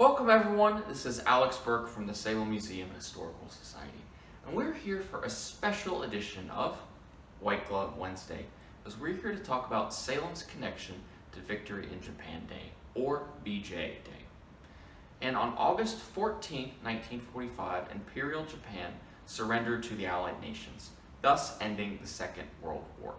Welcome everyone, this is Alex Burke from the Salem Museum and Historical Society, and we're here for a special edition of White Glove Wednesday, as we're here to talk about Salem's connection to Victory in Japan Day, or VJ Day. And on August 14, 1945, Imperial Japan surrendered to the Allied nations, thus ending the Second World War.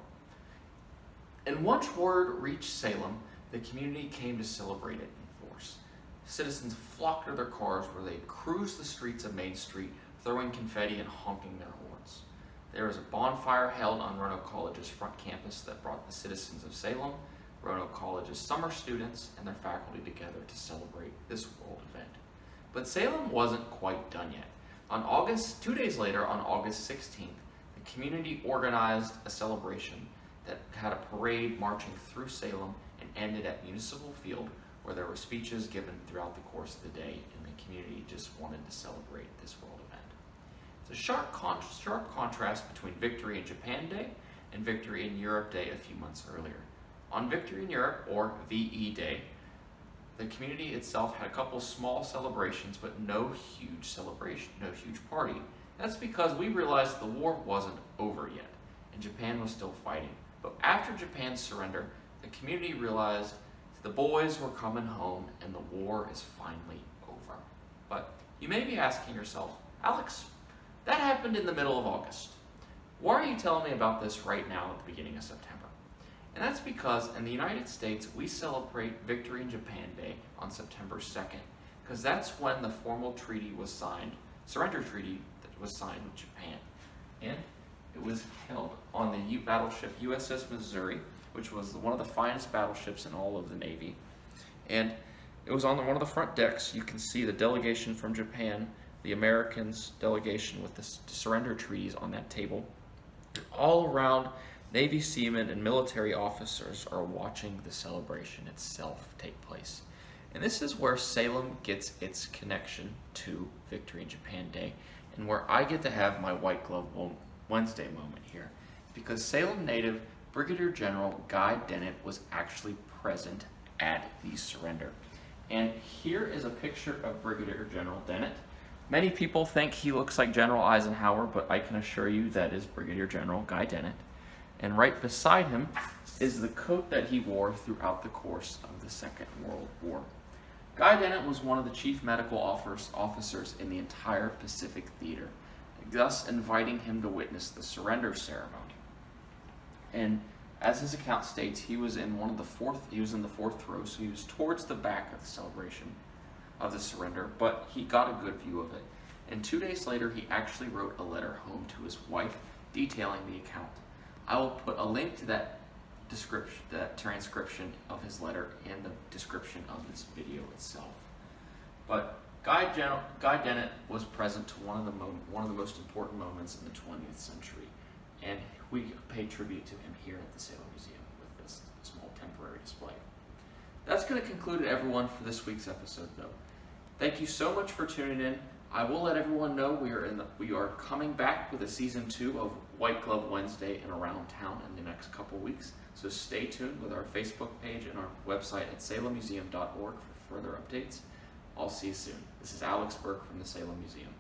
And once word reached Salem, the community came to celebrate it in force. Citizens flocked to their cars where they cruised the streets of Main Street, throwing confetti and honking their horns. There was a bonfire held on Roanoke College's front campus that brought the citizens of Salem, Roanoke College's summer students, and their faculty together to celebrate this world event. But Salem wasn't quite done yet. 2 days later, on August 16th, the community organized a celebration that had a parade marching through Salem and ended at Municipal Field, where there were speeches given throughout the course of the day, and the community just wanted to celebrate this world event. It's a sharp contrast between Victory in Japan Day and Victory in Europe Day a few months earlier. On Victory in Europe, or VE Day, the community itself had a couple small celebrations, but no huge celebration, no huge party. That's because we realized the war wasn't over yet, and Japan was still fighting. But after Japan's surrender, the community realized the boys were coming home and the war is finally over. But you may be asking yourself, Alex, that happened in the middle of August. Why are you telling me about this right now at the beginning of September? And that's because in the United States, we celebrate Victory in Japan Day on September 2nd, because that's when the formal treaty was signed, surrender treaty that was signed with Japan. And it was held on the battleship USS Missouri, which was one of the finest battleships in all of the Navy. And it was on one of the front decks. You can see the delegation from Japan, the Americans delegation with the surrender treaties on that table. All around, Navy seamen and military officers are watching the celebration itself take place. And this is where Salem gets its connection to Victory in Japan Day, and where I get to have my White Glove Wednesday moment here, because Salem native Brigadier General Guy Denit was actually present at the surrender. And here is a picture of Brigadier General Denit. Many people think he looks like General Eisenhower, but I can assure you that is Brigadier General Guy Denit. And right beside him is the coat that he wore throughout the course of the Second World War. Guy Denit was one of the chief medical officers in the entire Pacific Theater, thus inviting him to witness the surrender ceremony. And as his account states, he was in the fourth row, so he was towards the back of the celebration of the surrender, but he got a good view of it. And 2 days later, he actually wrote a letter home to his wife detailing the account. I will put a link to that transcription of his letter in the description of this video itself. But Guy Denit was present to one of the most important moments in the 20th century, and we pay tribute to him here at the Salem Museum with this small temporary display. That's going to conclude it, everyone, for this week's episode, though. Thank you so much for tuning in. I will let everyone know we are coming back with a season 2 of White Glove Wednesday and Around Town in the next couple weeks. So stay tuned with our Facebook page and our website at salemmuseum.org for further updates. I'll see you soon. This is Alex Burke from the Salem Museum.